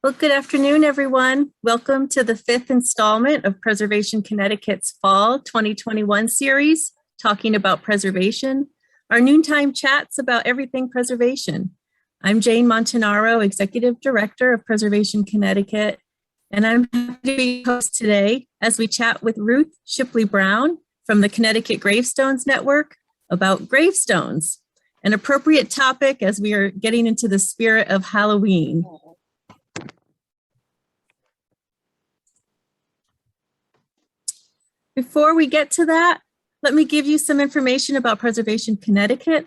Well, good afternoon, everyone. Welcome to the fifth installment of Preservation Connecticut's Fall 2021 series, talking about preservation, our noontime chats about everything preservation. I'm Jane Montanaro, Executive Director of Preservation Connecticut, and I'm happy to be host today as we chat with Ruth Shipleigh-Brown from the Connecticut Gravestones Network about gravestones, an appropriate topic as we are getting into the spirit of Halloween. Before we get to that, let me give you some information about Preservation Connecticut.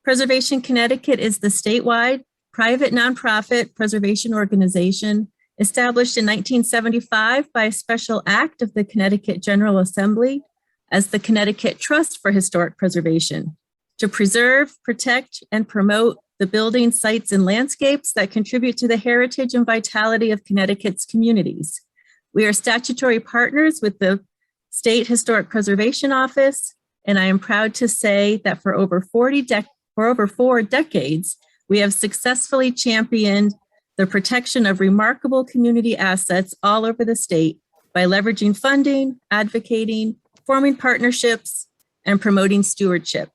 Preservation Connecticut is the statewide private nonprofit preservation organization established in 1975 by a special act of the Connecticut General Assembly as the Connecticut Trust for Historic Preservation to preserve, protect, and promote the buildings, sites, and landscapes that contribute to the heritage and vitality of Connecticut's communities. We are statutory partners with the State Historic Preservation Office, and I am proud to say that for over 4 decades, we have successfully championed the protection of remarkable community assets all over the state by leveraging funding, advocating, forming partnerships, and promoting stewardship.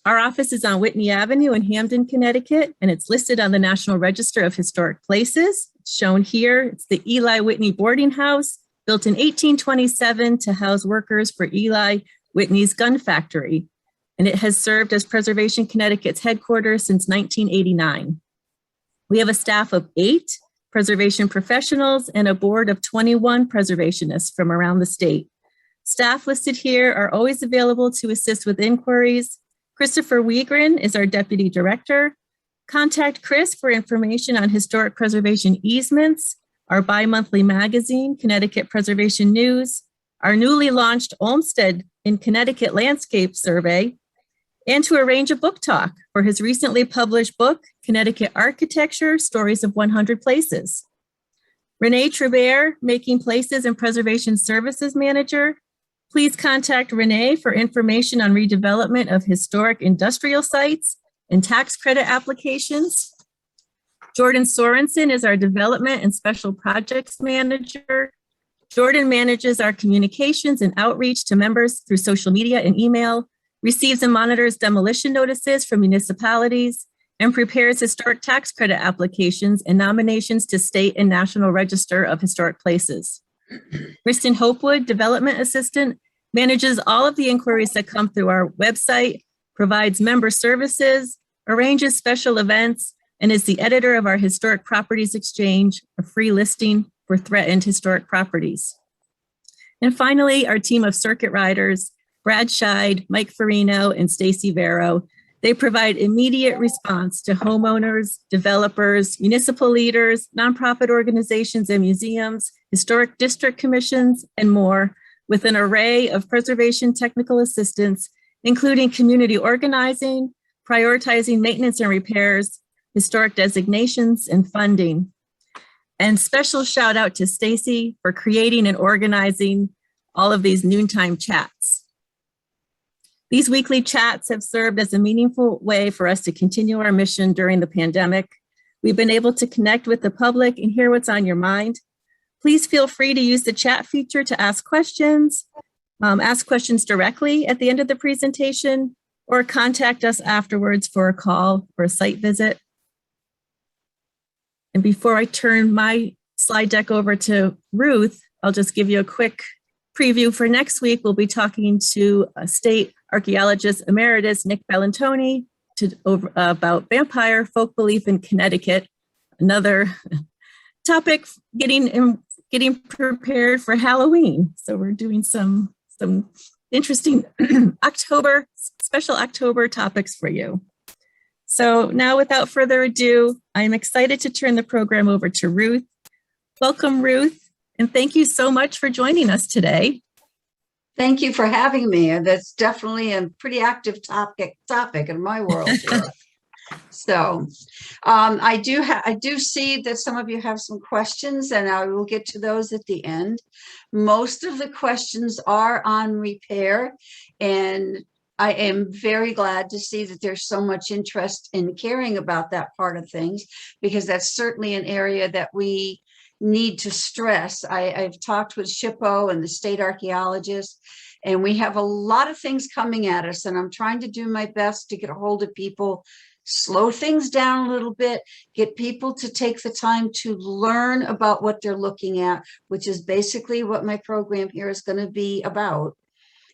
Our office is on Whitney Avenue in Hamden, Connecticut, and it's listed on the National Register of Historic Places. It's shown here. It's the Eli Whitney Boarding House, built in 1827 to house workers for Eli Whitney's gun factory, and it has served as Preservation Connecticut's headquarters since 1989. We have a staff of 8 preservation professionals and a board of 21 preservationists from around the state. Staff listed here are always available to assist with inquiries. Christopher Wiegren is our deputy director. Contact Chris for information on historic preservation easements, our bi-monthly magazine, Connecticut Preservation News, our newly launched Olmsted in Connecticut Landscape Survey, and to arrange a book talk for his recently published book, Connecticut Architecture, Stories of 100 Places. Renee Trubert, Making Places and Preservation Services Manager. Please contact Renee for information on redevelopment of historic industrial sites and tax credit applications. Jordan Sorensen is our Development and Special Projects Manager. Jordan manages our communications and outreach to members through social media and email, receives and monitors demolition notices from municipalities, and prepares historic tax credit applications and nominations to state and national register of historic places. Kristen Hopewood, Development Assistant, manages all of the inquiries that come through our website, provides member services, arranges special events, and is the editor of our Historic Properties Exchange, a free listing for threatened historic properties. And finally, our team of circuit riders, Brad Scheid, Mike Farino, and Stacy Vero. They provide immediate response to homeowners, developers, municipal leaders, nonprofit organizations and museums, historic district commissions, and more, with an array of preservation technical assistance, including community organizing, prioritizing maintenance and repairs, historic designations, and funding. And special shout out to Stacy for creating and organizing all of these noontime chats. These weekly chats have served as a meaningful way for us to continue our mission during the pandemic. We've been able to connect with the public and hear what's on your mind. Please feel free to use the chat feature to ask questions directly at the end of the presentation, or contact us afterwards for a call or a site visit. And before I turn my slide deck over to Ruth, I'll just give you a quick preview for next week. We'll be talking to State Archaeologist Emeritus Nick Bellantoni about vampire folk belief in Connecticut. Another topic, getting prepared for Halloween. So we're doing some interesting special October topics for you. So now, without further ado, I'm excited to turn the program over to Ruth. Welcome, Ruth, and thank you so much for joining us today. Thank you for having me. That's definitely a pretty active topic in my world here. So I do see that some of you have some questions, and I will get to those at the end. Most of the questions are on repair, and I am very glad to see that there's so much interest in caring about that part of things, because that's certainly an area that we need to stress. I've talked with SHPO and the state archaeologists, and we have a lot of things coming at us, and I'm trying to do my best to get a hold of people, slow things down a little bit, get people to take the time to learn about what they're looking at, which is basically what my program here is going to be about,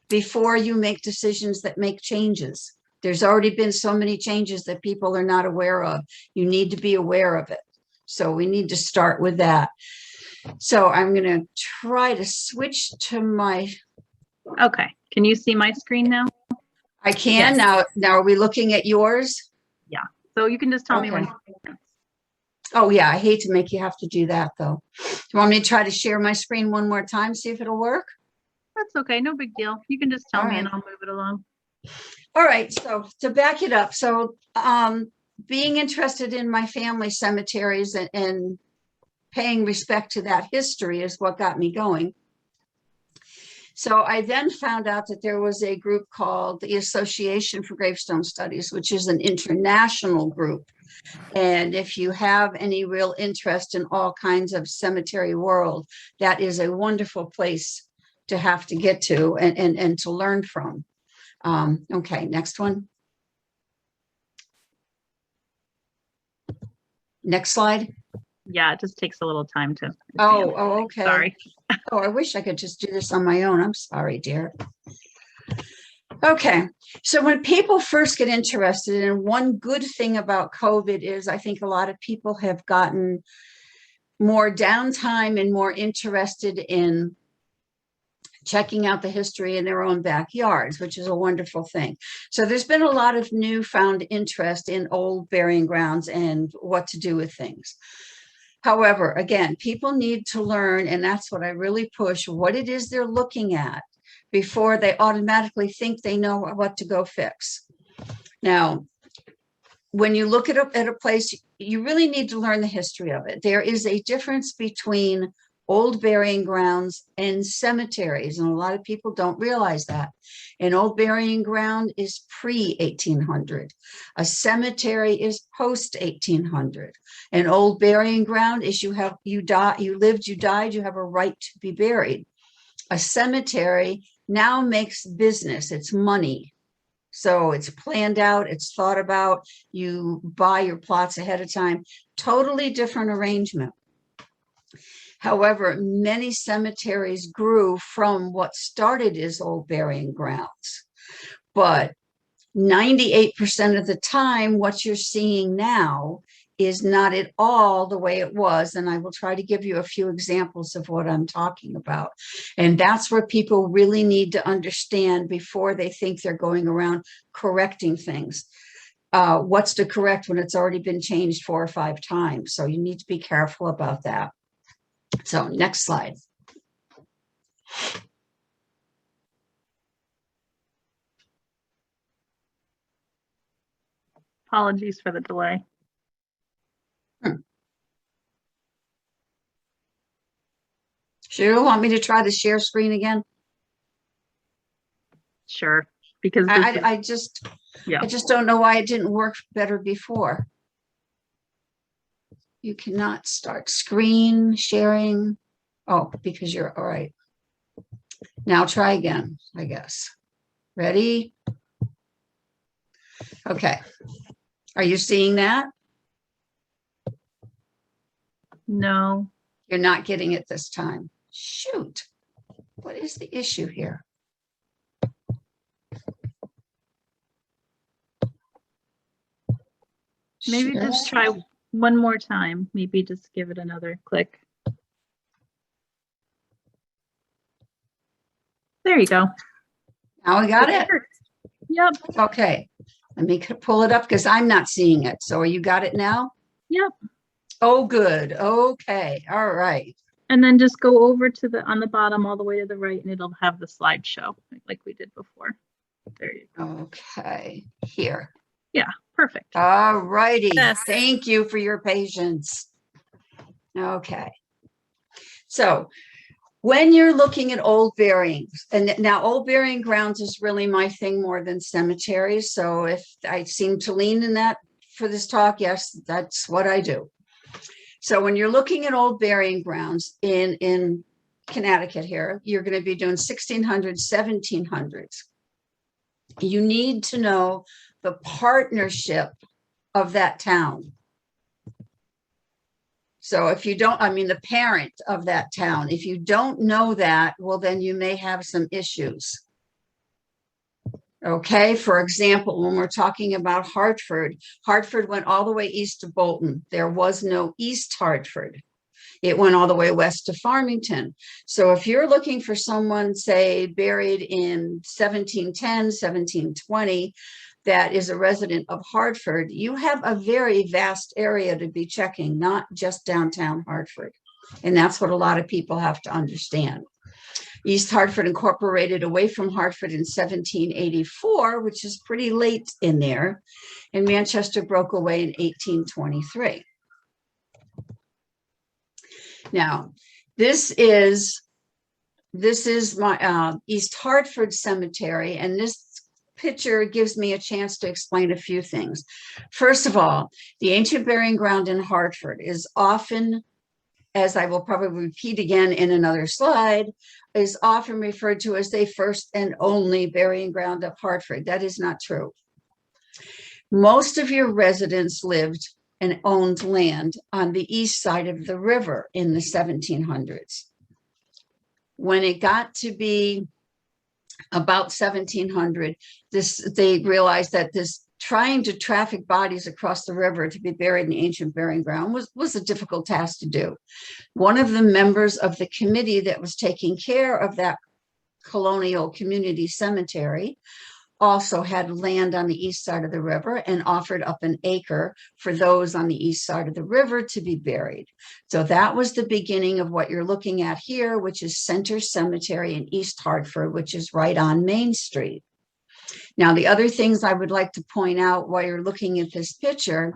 before you make decisions that make changes. There's already been so many changes that people are not aware of. You need to be aware of it. So we need to start with that. So I'm going to try to switch to my. Okay. Can you see my screen now? I can. Yes. Now are we looking at yours? Yeah. So you can just tell me when. Oh yeah, I hate to make you have to do that though. Do you want me to try to share my screen one more time, see if it'll work? That's okay. No big deal. You can just tell All me and right. I'll move it along. All right, so to back it up, so being interested in my family cemeteries and paying respect to that history is what got me going. So I then found out that there was a group called the Association for Gravestone Studies, which is an international group. And if you have any real interest in all kinds of cemetery world, that is a wonderful place to have to get to and to learn from. Okay, next one. Next slide. Yeah, it just takes a little time to. Oh, okay. Sorry. Oh, I wish I could just do this on my own. I'm sorry, dear. Okay, so when people first get interested, and one good thing about COVID is I think a lot of people have gotten more downtime and more interested in checking out the history in their own backyards, which is a wonderful thing. So there's been a lot of newfound interest in old burying grounds and what to do with things. However, again, people need to learn, and that's what I really push, what it is they're looking at before they automatically think they know what to go fix. Now, when you look at a place, you really need to learn the history of it. There is a difference between old burying grounds and cemeteries, and a lot of people don't realize that. An old burying ground is pre-1800. A cemetery is post-1800. An old burying ground is you lived, you died, you have a right to be buried. A cemetery now makes business, it's money. So it's planned out, it's thought about, you buy your plots ahead of time, totally different arrangement. However, many cemeteries grew from what started as old burying grounds. But 98% of the time, what you're seeing now is not at all the way it was. And I will try to give you a few examples of what I'm talking about. And that's where people really need to understand before they think they're going around correcting things. What's to correct when it's already been changed 4 or 5 times? So you need to be careful about that. So next slide. Apologies for the delay. Sure, you want me to try to share screen again? Sure. Because I just don't know why it didn't work better before. You cannot start screen sharing. Oh, because you're all right. Now try again, I guess. Ready? Okay. Are you seeing that? no. You're not getting it this time. Shoot. What is the issue here? Maybe just try one more time. Maybe just give it another click. There you go. Now we got it. Yep. Okay. Let me pull it up because I'm not seeing it. So you got it now? Yep. Oh, good. Okay. All right. And then just go over to the on the bottom all the way to the right, and it'll have the slideshow like we did before. There you go. Okay. Here. Yeah, perfect. All righty. Yes. Thank you for your patience. Okay. So When you're looking at old buryings, and now old burying grounds is really my thing more than cemeteries. So if I seem to lean in that for this talk, yes, that's what I do. So when you're looking at old burying grounds in Connecticut here, you're going to be doing 1600s, 1700s. You need to know the partnership of that town. So if you don't, I mean, the parent of that town, if you don't know that, well, then you may have some issues. Okay, for example, when we're talking about Hartford, Hartford went all the way east to Bolton. There was no East Hartford. It went all the way west to Farmington. So if you're looking for someone, say, buried in 1710, 1720, that is a resident of Hartford, you have a very vast area to be checking, not just downtown Hartford. And that's what a lot of people have to understand. East Hartford incorporated away from Hartford in 1784, which is pretty late in there, and Manchester broke away in 1823. Now, this is my East Hartford Cemetery, and this picture gives me a chance to explain a few things. First of all, the ancient burying ground in Hartford is often, as I will probably repeat again in another slide, is often referred to as the first and only burying ground of Hartford. That is not true. Most of your residents lived and owned land on the east side of the river in the 1700s. When it got to be about 1700, they realized that this trying to traffic bodies across the river to be buried in ancient burying ground was a difficult task to do. One of the members of the committee that was taking care of that colonial community cemetery also had land on the east side of the river and offered up an acre for those on the east side of the river to be buried. So that was the beginning of what you're looking at here, which is Center Cemetery in East Hartford, which is right on Main Street. Now, the other things I would like to point out while you're looking at this picture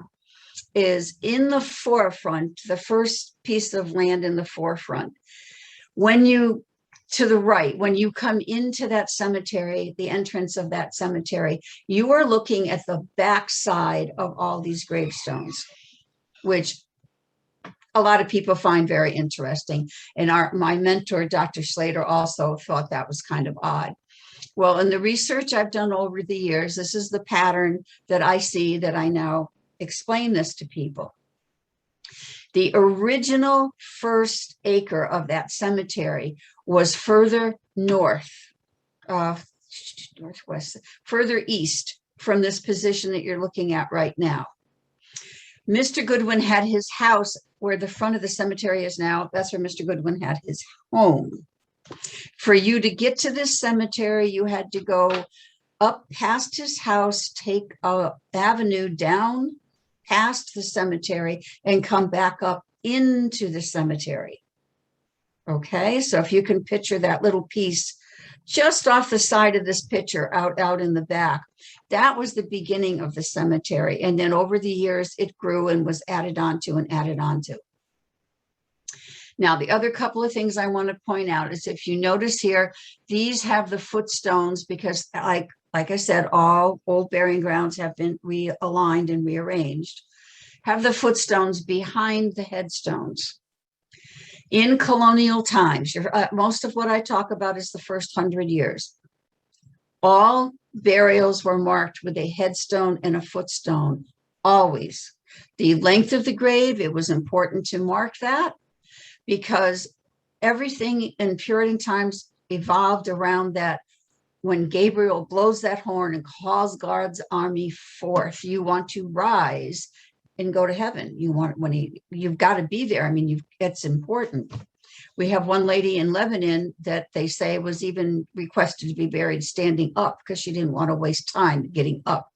is in the forefront, the first piece of land in the forefront, to the right, when you come into that cemetery, the entrance of that cemetery, you are looking at the back side of all these gravestones, which a lot of people find very interesting. And my mentor, Dr. Slater, also thought that was kind of odd. Well, in the research I've done over the years, this is the pattern that I see that I now explain this to people. The original first acre of that cemetery was further north, northwest, further east from this position that you're looking at right now. Mr. Goodwin had his house where the front of the cemetery is now. That's where Mr. Goodwin had his home. For you to get to this cemetery, you had to go up past his house, take an avenue down past the cemetery, and come back up into the cemetery. Okay, so if you can picture that little piece just off the side of this picture out in the back, that was the beginning of the cemetery. And then over the years, it grew and was added onto and added onto. Now, the other couple of things I want to point out is if you notice here, these have the footstones because like I said, all old burying grounds have been realigned and rearranged, have the footstones behind the headstones. In colonial times, most of what I talk about is the first 100 years. All burials were marked with a headstone and a footstone, always. The length of the grave, it was important to mark that because everything in Puritan times evolved around that. When Gabriel blows that horn and calls God's army forth, you want to rise and go to heaven. You've got to be there. I mean, it's important. We have one lady in Lebanon that they say was even requested to be buried standing up because she didn't want to waste time getting up.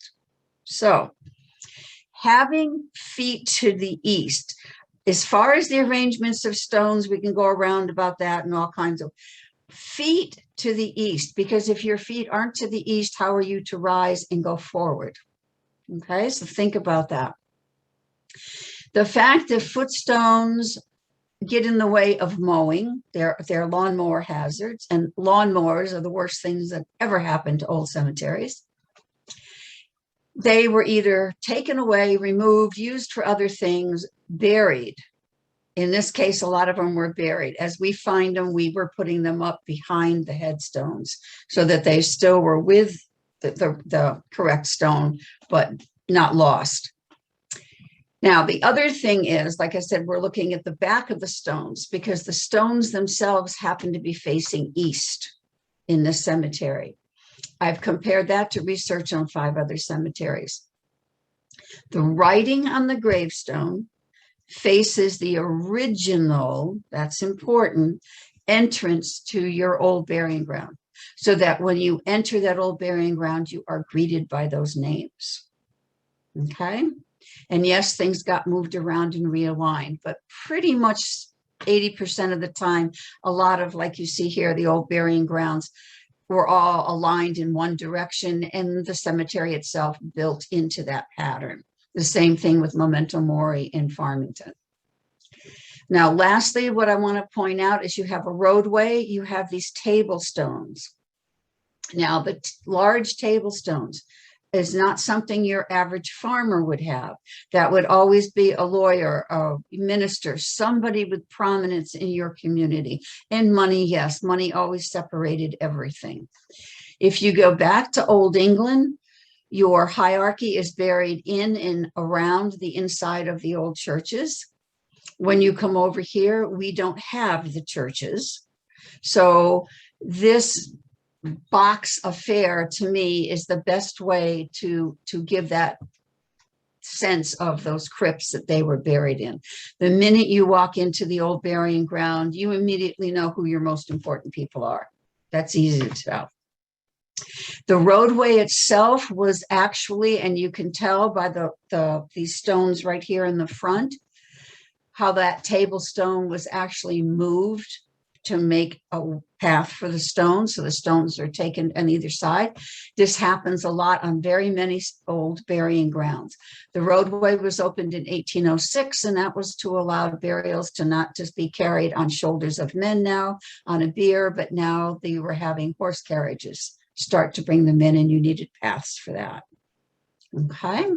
So having feet to the east, as far as the arrangements of stones, we can go around about that and all kinds of feet to the east, because if your feet aren't to the east, how are you to rise and go forward? Okay, so think about that. The fact that footstones get in the way of mowing. They're lawnmower hazards, and lawnmowers are the worst things that ever happened to old cemeteries. They were either taken away, removed, used for other things, buried. In this case, a lot of them were buried. As we find them, we were putting them up behind the headstones so that they still were with the correct stone, but not lost. Now, the other thing is, like I said, we're looking at the back of the stones because the stones themselves happen to be facing east in this cemetery. I've compared that to research on 5 other cemeteries. The writing on the gravestone faces the original, that's important, entrance to your old burying ground, so that when you enter that old burying ground, you are greeted by those names. Okay? And yes, things got moved around and realigned, but pretty much 80% of the time, a lot of, like you see here, the old burying grounds were all aligned in one direction, and the cemetery itself built into that pattern. The same thing with Memento Mori in Farmington. Now, lastly, what I want to point out is you have a roadway, you have these table stones. Now, the large table stones is not something your average farmer would have. That would always be a lawyer, a minister, somebody with prominence in your community. And money, yes, money always separated everything. If you go back to Old England, your hierarchy is buried in and around the inside of the old churches. When you come over here, we don't have the churches. So this box affair, to me, is the best way to give that sense of those crypts that they were buried in. The minute you walk into the old burying ground, you immediately know who your most important people are. That's easy to tell. The roadway itself was actually, and you can tell by these stones right here in the front, how that table stone was actually moved to make a path for the stones. So the stones are taken on either side. This happens a lot on very many old burying grounds. The roadway was opened in 1806, and that was to allow burials to not just be carried on shoulders of men now on a bier, but now they were having horse carriages start to bring them in, and you needed paths for that. Okay.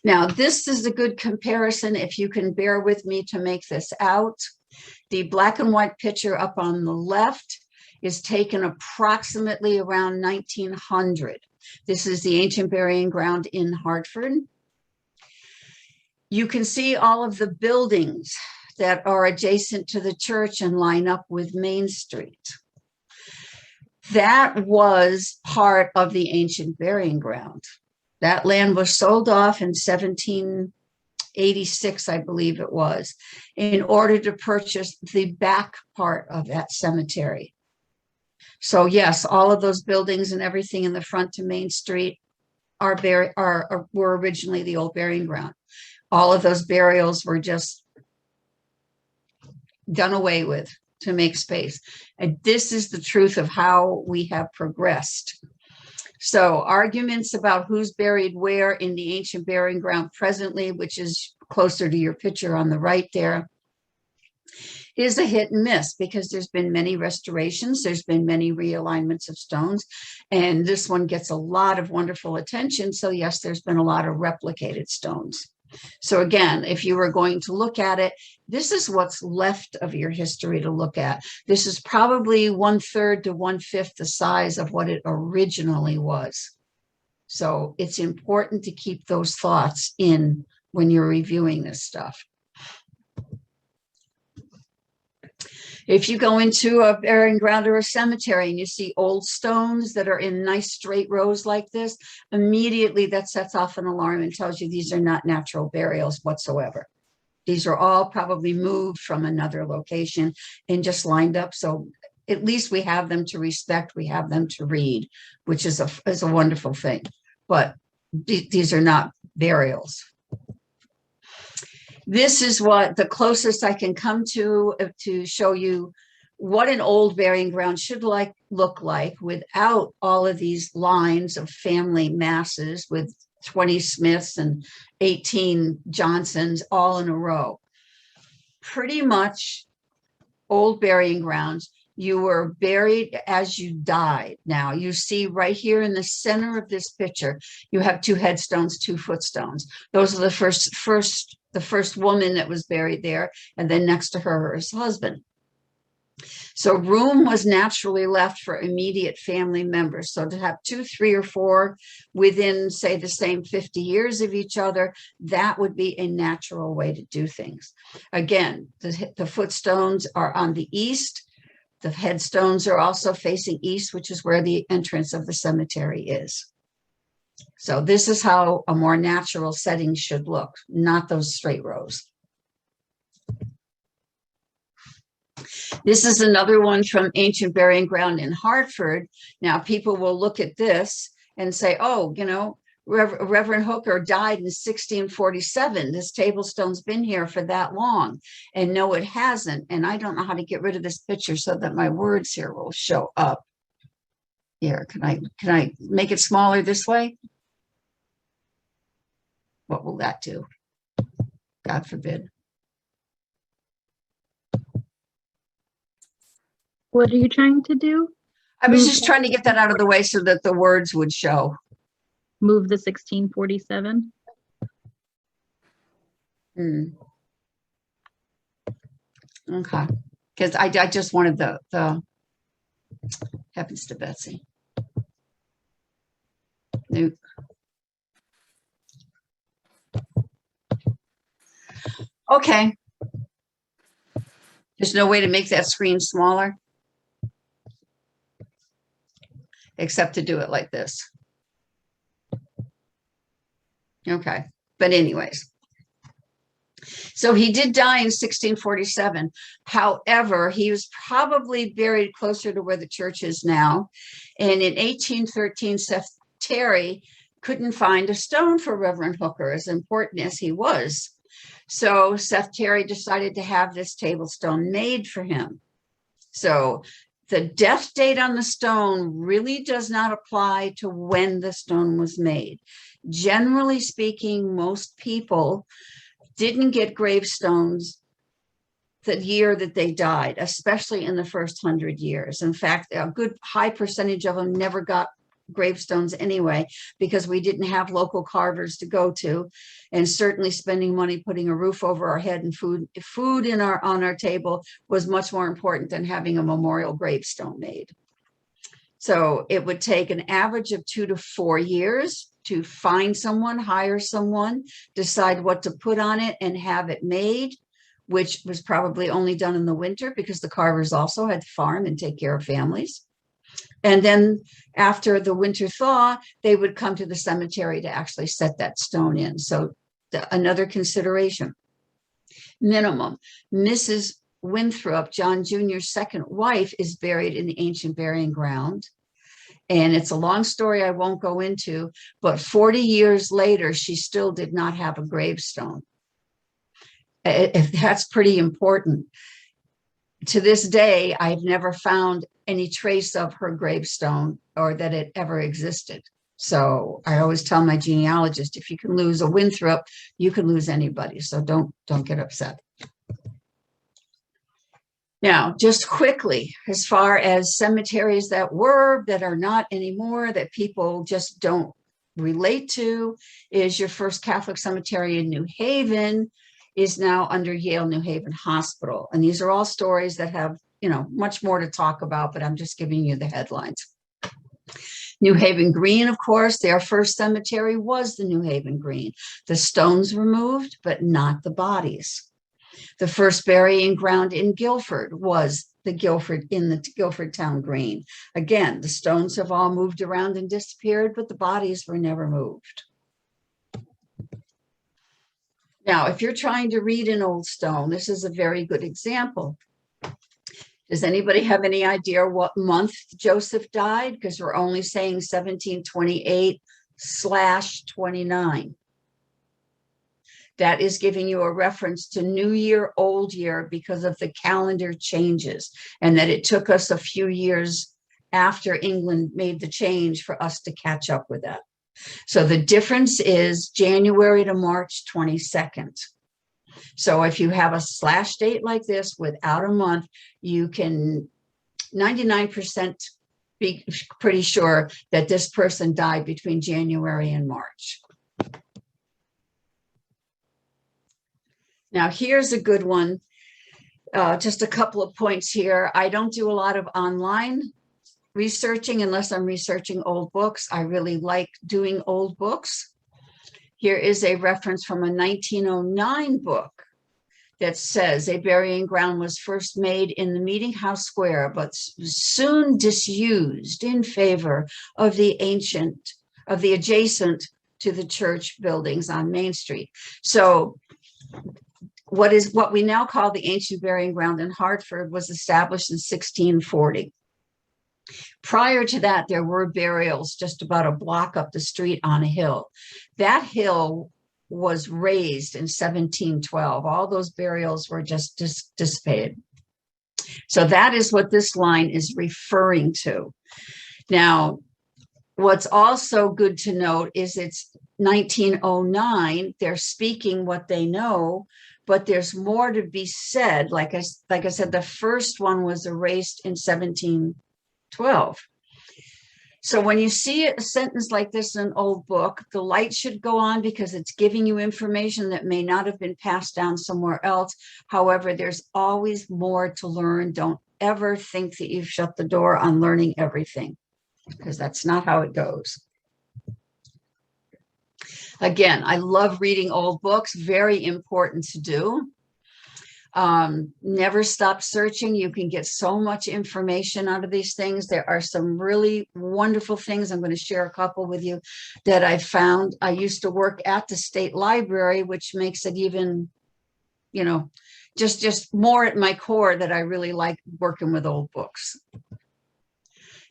Now, this is a good comparison, if you can bear with me to make this out. The black and white picture up on the left is taken approximately around 1900. This is the ancient burying ground in Hartford. You can see all of the buildings that are adjacent to the church and line up with Main Street. That was part of the ancient burying ground. That land was sold off in 1786, I believe it was, in order to purchase the back part of that cemetery. So yes, all of those buildings and everything in the front to Main Street were originally the old burying ground. All of those burials were just done away with to make space. And this is the truth of how we have progressed. So arguments about who's buried where in the ancient burying ground presently, which is closer to your picture on the right there, is a hit and miss because there's been many restorations, there's been many realignments of stones, and this one gets a lot of wonderful attention. So yes, there's been a lot of replicated stones. So again, if you were going to look at it, this is what's left of your history to look at. This is probably 1/3 to 1/5 the size of what it originally was. So it's important to keep those thoughts in when you're reviewing this stuff. If you go into a burying ground or a cemetery and you see old stones that are in nice straight rows like this, immediately that sets off an alarm and tells you these are not natural burials whatsoever. These are all probably moved from another location and just lined up. So at least we have them to respect, we have them to read, which is a wonderful thing. But these are not burials. This is what the closest I can come to show you what an old burying ground should look like without all of these lines of family masses with 20 Smiths and 18 Johnsons all in a row. pretty much old burying grounds. You were buried as you died. Now you see right here in the center of this picture, you have 2 headstones, 2 footstones. Those are the first woman that was buried there, and then next to her his husband. So room was naturally left for immediate family members. So to have 2, 3, or 4 within, say, the same 50 years of each other, that would be a natural way to do things. Again, the footstones are on the east. The headstones are also facing east, which is where the entrance of the cemetery is. So this is how a more natural setting should look, not those straight rows. This is another one from Ancient Burying Ground in Hartford. Now, people will look at this and say, oh, you know, Reverend Hooker died in 1647. This tablestone's been here for that long. And no, it hasn't. And I don't know how to get rid of this picture so that my words here will show up. Here, can I make it smaller this way? What will that do? God forbid. What are you trying to do? I was just trying to get that out of the way so that the words would show. Move the 1647. Okay, because I just wanted the heavens to Betsy. Nope. Okay. There's no way to make that screen smaller, except to do it like this. Okay, but anyways. So he did die in 1647. However, he was probably buried closer to where the church is now. And in 1813, Seth Terry couldn't find a stone for Reverend Hooker, as important as he was. So Seth Terry decided to have this tablestone made for him. So the death date on the stone really does not apply to when the stone was made. Generally speaking, most people didn't get gravestones the year that they died, especially in the first 100 years. In fact, a good high percentage of them never got gravestones anyway, because we didn't have local carvers to go to, and certainly spending money putting a roof over our head and food on our table was much more important than having a memorial gravestone made. So it would take an average of 2 to 4 years to find someone, hire someone, decide what to put on it, and have it made, which was probably only done in the winter because the carvers also had to farm and take care of families. And then after the winter thaw, they would come to the cemetery to actually set that stone in. So another consideration. Minimum. Mrs. Winthrop, John Jr.'s second wife, is buried in the ancient burying ground. And it's a long story I won't go into, but 40 years later, she still did not have a gravestone. That's pretty important. To this day, I've never found any trace of her gravestone or that it ever existed. So I always tell my genealogist, if you can lose a Winthrop, you can lose anybody. So don't get upset. Now, just quickly, as far as cemeteries that are not anymore, that people just don't relate to, is your First Catholic Cemetery in New Haven is now under Yale New Haven Hospital. And these are all stories that have, much more to talk about, but I'm just giving you the headlines. New Haven Green, of course, their first cemetery was the New Haven Green. The stones removed, but not the bodies. The first burying ground in Guilford was the Guilford Town Green. Again, the stones have all moved around and disappeared, but the bodies were never moved. Now, if you're trying to read an old stone, this is a very good example. Does anybody have any idea what month Joseph died? Because we're only saying 1728/29. That is giving you a reference to New Year, Old Year, because of the calendar changes, and that it took us a few years after England made the change for us to catch up with that. So the difference is January to March 22nd. So if you have a slash date like this without a month, you can 99% be pretty sure that this person died between January and March. Now, here's a good one. Just a couple of points here. I don't do a lot of online researching unless I'm researching old books. I really like doing old books. Here is a reference from a 1909 book that says a burying ground was first made in the Meeting House Square, but soon disused in favor of the adjacent to the church buildings on Main Street. So what we now call the ancient burying ground in Hartford was established in 1640. Prior to that, there were burials just about a block up the street on a hill. That hill was raised in 1712. All those burials were just dissipated. So that is what this line is referring to. Now, what's also good to note is it's 1909. They're speaking what they know, but there's more to be said. Like I said, the first one was erased in 1712. So when you see a sentence like this in an old book, the light should go on because it's giving you information that may not have been passed down somewhere else. However, there's always more to learn. Don't ever think that you've shut the door on learning everything, because that's not how it goes. Again, I love reading old books, very important to do. Never stop searching. You can get so much information out of these things. There are some really wonderful things. I'm going to share a couple with you that I found. I used to work at the state library, which makes it even, just more at my core that I really like working with old books.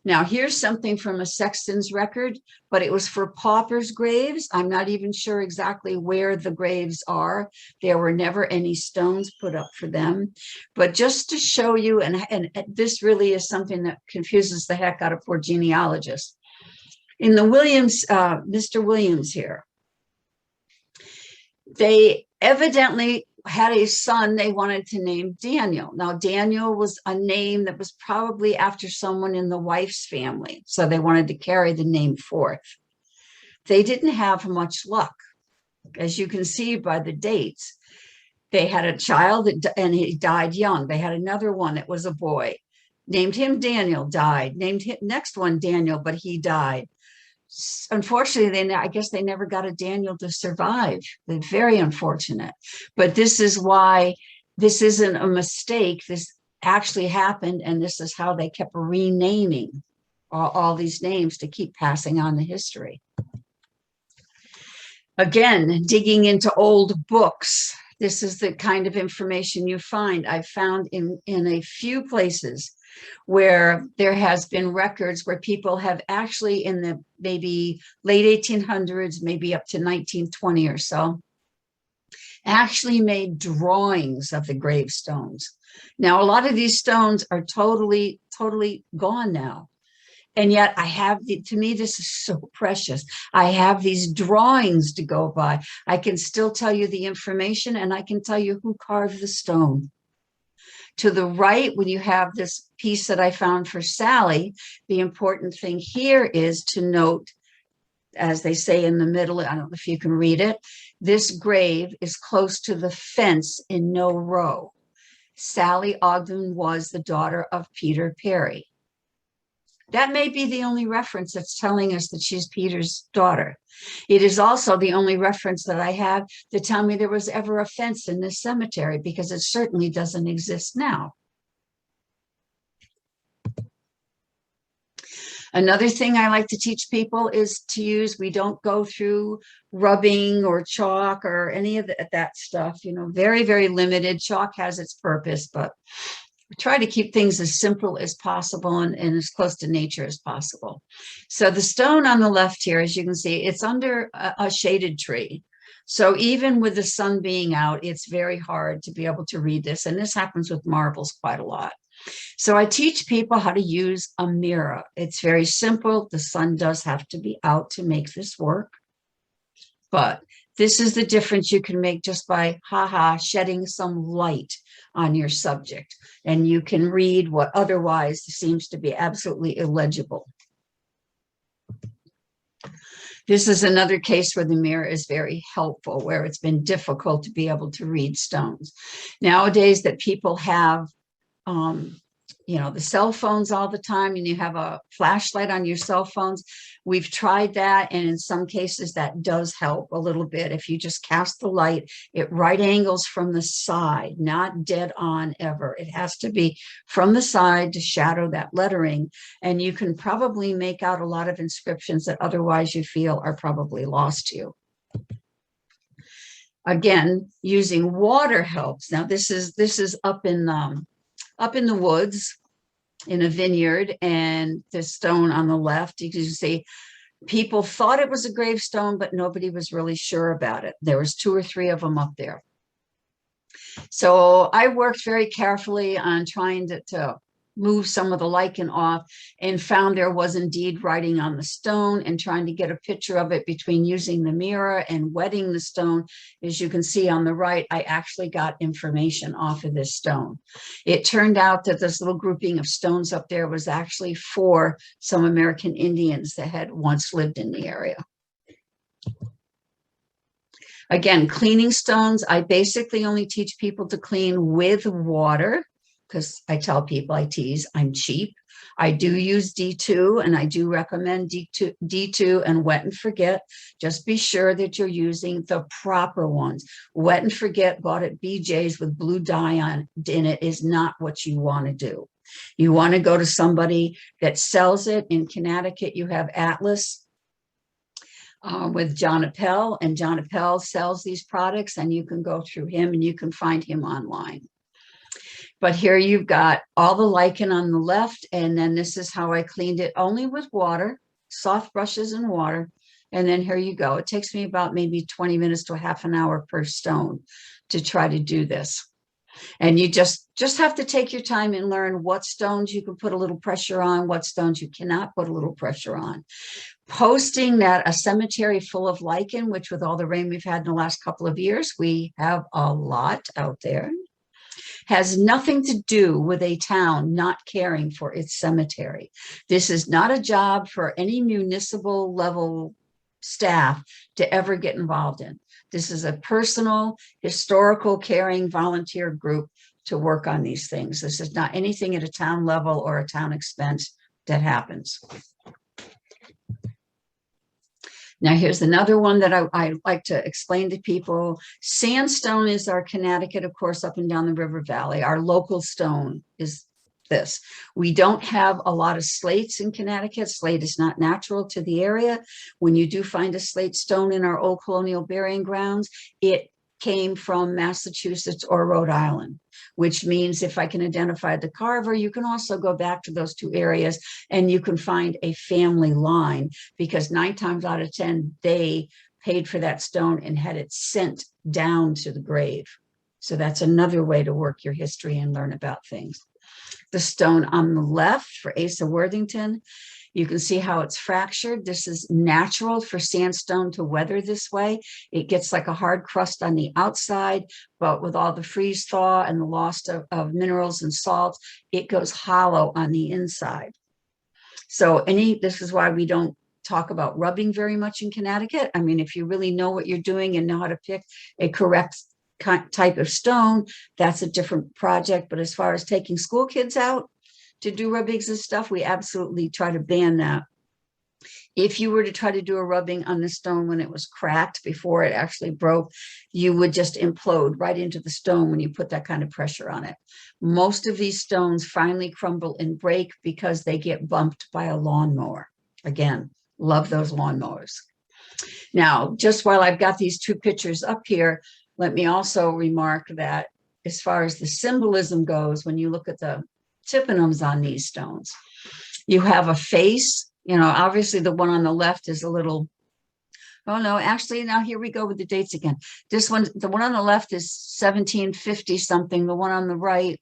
Now, here's something from a sexton's record, but it was for paupers' graves. I'm not even sure exactly where the graves are. There were never any stones put up for them. But just to show you, and this really is something that confuses the heck out of poor genealogists. In the Williams, Mr. Williams here, they evidently had a son they wanted to name Daniel. Now, Daniel was a name that was probably after someone in the wife's family, so they wanted to carry the name forth. They didn't have much luck, as you can see by the dates. They had a child and he died young. They had another one that was a boy, named him Daniel, died. Named him next one Daniel, but he died. Unfortunately, I guess they never got a Daniel to survive. They're very unfortunate. But this is why this isn't a mistake. This actually happened, and this is how they kept renaming all these names to keep passing on the history. Again, digging into old books. This is the kind of information you find. I've found in a few places where there has been records where people have actually in the maybe late 1800s, maybe up to 1920 or so, actually made drawings of the gravestones. Now, a lot of these stones are totally gone now. And yet I have, to me, this is so precious. I have these drawings to go by. I can still tell you the information, and I can tell you who carved the stone. To the right, when you have this piece that I found for Sally, the important thing here is to note, as they say in the middle, I don't know if you can read it, this grave is close to the fence in No Row. Sally Ogden was the daughter of Peter Perry. That may be the only reference that's telling us that she's Peter's daughter. It is also the only reference that I have to tell me there was ever a fence in this cemetery, because it certainly doesn't exist now. Another thing I like to teach people is to use, we don't go through rubbing or chalk or any of that stuff, very, very limited. Chalk has its purpose, but try to keep things as simple as possible and as close to nature as possible. So the stone on the left here, as you can see, it's under a shaded tree. So even with the sun being out, it's very hard to be able to read this. And this happens with marbles quite a lot. So I teach people how to use a mirror. It's very simple. The sun does have to be out to make this work. But This is the difference you can make just by, shedding some light on your subject. And you can read what otherwise seems to be absolutely illegible. This is another case where the mirror is very helpful, where it's been difficult to be able to read stones. Nowadays that people have, the cell phones all the time, and you have a flashlight on your cell phones. We've tried that, and in some cases that does help a little bit. If you just cast the light at right angles from the side, not dead on ever. It has to be from the side to shadow that lettering, and you can probably make out a lot of inscriptions that otherwise you feel are probably lost to you. Again, using water helps. Now this is up in the woods in a vineyard, and the stone on the left, you can see people thought it was a gravestone, but nobody was really sure about it. There was 2 or 3 of them up there. So I worked very carefully on trying to move some of the lichen off, and found there was indeed writing on the stone, and trying to get a picture of it between using the mirror and wetting the stone. As you can see on the right, I actually got information off of this stone. It turned out that this little grouping of stones up there was actually for some American Indians that had once lived in the area. Again, cleaning stones, I basically only teach people to clean with water, because I tell people, I tease, I'm cheap. I do use D2, and I do recommend D2 and wet and forget. Just be sure that you're using the proper ones. Wet and forget bought at BJ's with blue dye in it is not what you want to do. You want to go to somebody that sells it. In Connecticut, you have Atlas with John Appel, and John Appel sells these products, and you can go through him and you can find him online. But here you've got all the lichen on the left, and then this is how I cleaned it, only with water, soft brushes and water. And then here you go. It takes me about maybe 20 minutes to a half an hour per stone to try to do this. And you just have to take your time and learn what stones you can put a little pressure on, what stones you cannot put a little pressure on. Posting that a cemetery full of lichen, which with all the rain we've had in the last couple of years, we have a lot out there, has nothing to do with a town not caring for its cemetery. This is not a job for any municipal level staff to ever get involved in. This is a personal, historical, caring volunteer group to work on these things. This is not anything at a town level or a town expense that happens. Now, here's another one that I like to explain to people. Sandstone is our Connecticut, of course, up and down the river valley. Our local stone is this. We don't have a lot of slates in Connecticut. Slate is not natural to the area. When you do find a slate stone in our old colonial burying grounds, it came from Massachusetts or Rhode Island, which means if I can identify the carver, you can also go back to those 2 areas and you can find a family line, because 9 times out of 10, they paid for that stone and had it sent down to the grave. So that's another way to work your history and learn about things. The stone on the left for Asa Worthington, you can see how it's fractured. This is natural for sandstone to weather this way. It gets like a hard crust on the outside, but with all the freeze thaw and the loss of minerals and salts, it goes hollow on the inside. So this is why we don't talk about rubbing very much in Connecticut. I mean, if you really know what you're doing and know how to pick a correct type of stone, that's a different project. But as far as taking school kids out to do rubbings and stuff, we absolutely try to ban that. If you were to try to do a rubbing on the stone when it was cracked before it actually broke, you would just implode right into the stone when you put that kind of pressure on it. Most of these stones finally crumble and break because they get bumped by a lawnmower. Again, love those lawnmowers. Now, just while I've got these 2 pictures up here, let me also remark that as far as the symbolism goes, when you look at the toponyms on these stones, you have a face. Obviously the one on the left is a little, oh no, actually now here we go with the dates again. This one, the one on the left is 1750 something, the one on the right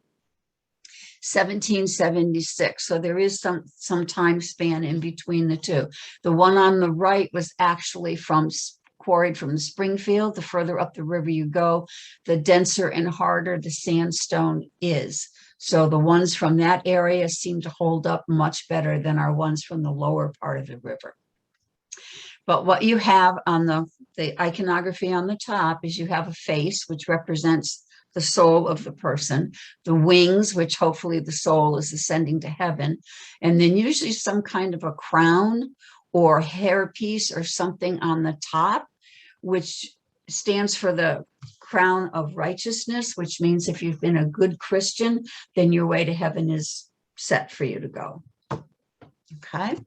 1776. So there is some time span in between the 2. The one on the right was actually from quarried from Springfield. The further up the river you go, the denser and harder the sandstone is. So the ones from that area seem to hold up much better than our ones from the lower part of the river. But what you have on the iconography on the top is you have a face, which represents the soul of the person, the wings, which hopefully the soul is ascending to heaven, and then usually some kind of a crown or hairpiece or something on the top, which stands for the crown of righteousness, which means if you've been a good Christian, then your way to heaven is set for you to go. Okay.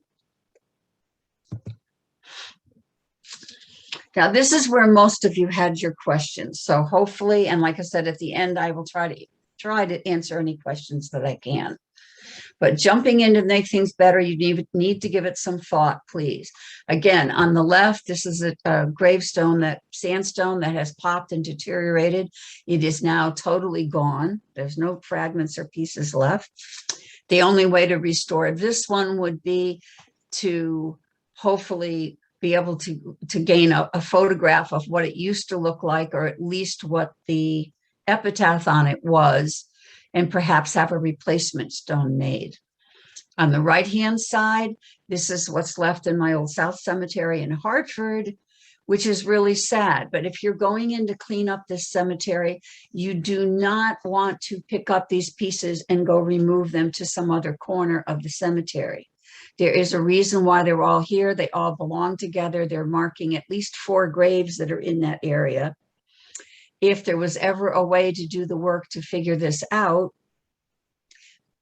Now, this is where most of you had your questions. So hopefully, and like I said, at the end, I will try to answer any questions that I can. But jumping in to make things better, you need to give it some thought, please. Again, on the left, this is a gravestone, sandstone that has popped and deteriorated. It is now totally gone. There's no fragments or pieces left. The only way to restore this one would be to hopefully be able to gain a photograph of what it used to look like, or at least what the epitaph on it was, and perhaps have a replacement stone made. On the right-hand side, this is what's left in my old South Cemetery in Hartford, which is really sad. But if you're going in to clean up this cemetery, you do not want to pick up these pieces and go remove them to some other corner of the cemetery. There is a reason why they're all here. They all belong together. They're marking at least 4 graves that are in that area. If there was ever a way to do the work to figure this out,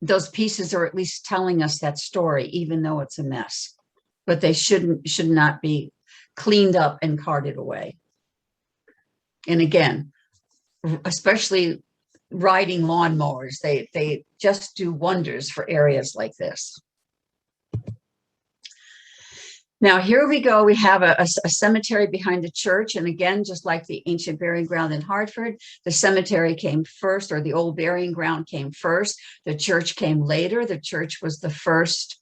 those pieces are at least telling us that story, even though it's a mess. But they should not be cleaned up and carted away. And again, especially riding lawnmowers, they just do wonders for areas like this. Now, here we go. We have a cemetery behind the church. And again, just like the ancient burying ground in Hartford, the cemetery came first, or the old burying ground came first. The church came later. The church was the first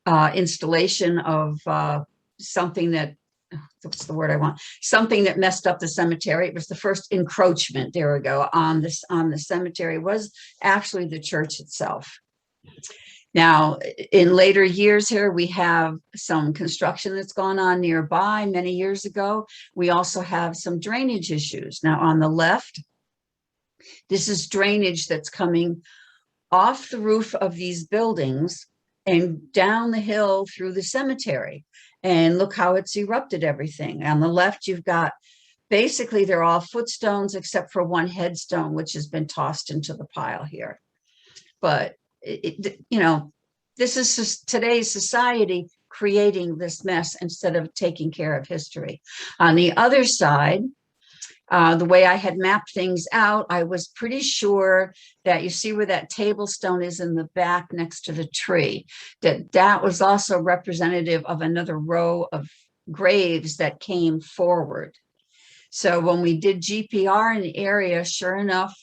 installation of something that, what's the word I want? Something that messed up the cemetery. It was the first encroachment, there we go, on the cemetery, was actually the church itself. Now, in later years here, we have some construction that's gone on nearby many years ago. We also have some drainage issues. Now, on the left, this is drainage that's coming off the roof of these buildings and down the hill through the cemetery. And look how it's erupted everything. On the left, you've got, basically, they're all footstones except for one headstone, which has been tossed into the pile here. But this is just today's society creating this mess instead of taking care of history. On the other side, the way I had mapped things out, I was pretty sure that you see where that table stone is in the back next to the tree, that was also representative of another row of graves that came forward. So when we did GPR in the area, sure enough,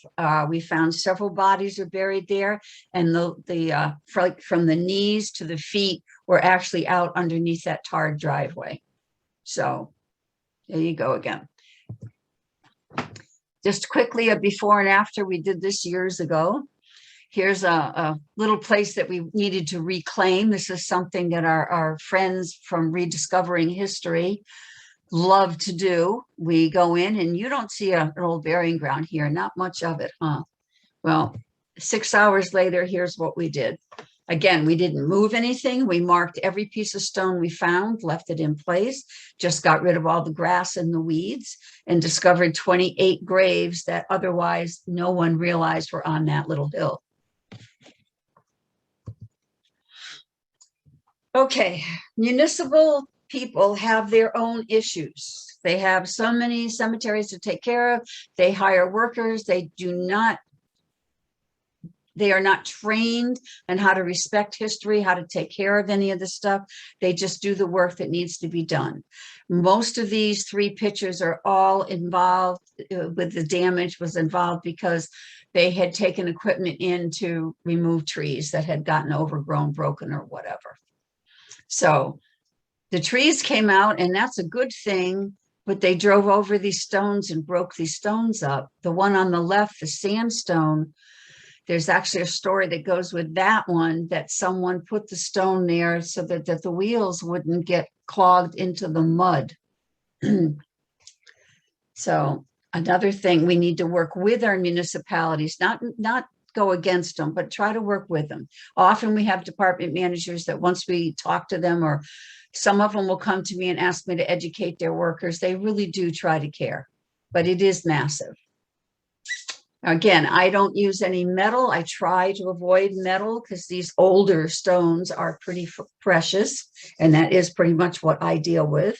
we found several bodies were buried there, and from the knees to the feet were actually out underneath that tarred driveway. So there you go again. Just quickly, a before and after. We did this years ago. Here's a little place that we needed to reclaim. This is something that our friends from Rediscovering History love to do. We go in, and you don't see an old burying ground here, not much of it, huh? Well, 6 hours later, here's what we did. Again, we didn't move anything. We marked every piece of stone we found, left it in place, just got rid of all the grass and the weeds, and discovered 28 graves that otherwise no one realized were on that little hill. Okay, municipal people have their own issues. They have so many cemeteries to take care of. They hire workers. They are not trained on how to respect history, how to take care of any of this stuff. They just do the work that needs to be done. Most of these 3 pictures are all involved with the damage was involved because they had taken equipment in to remove trees that had gotten overgrown, broken, or whatever. So the trees came out, and that's a good thing, but they drove over these stones and broke these stones up. The one on the left, the sandstone, there's actually a story that goes with that one, that someone put the stone there so that the wheels wouldn't get clogged into the mud. So another thing, we need to work with our municipalities, not go against them, but try to work with them. Often we have department managers that once we talk to them, or some of them will come to me and ask me to educate their workers. They really do try to care, but it is massive. Again, I don't use any metal. I try to avoid metal because these older stones are pretty precious, and that is pretty much what I deal with.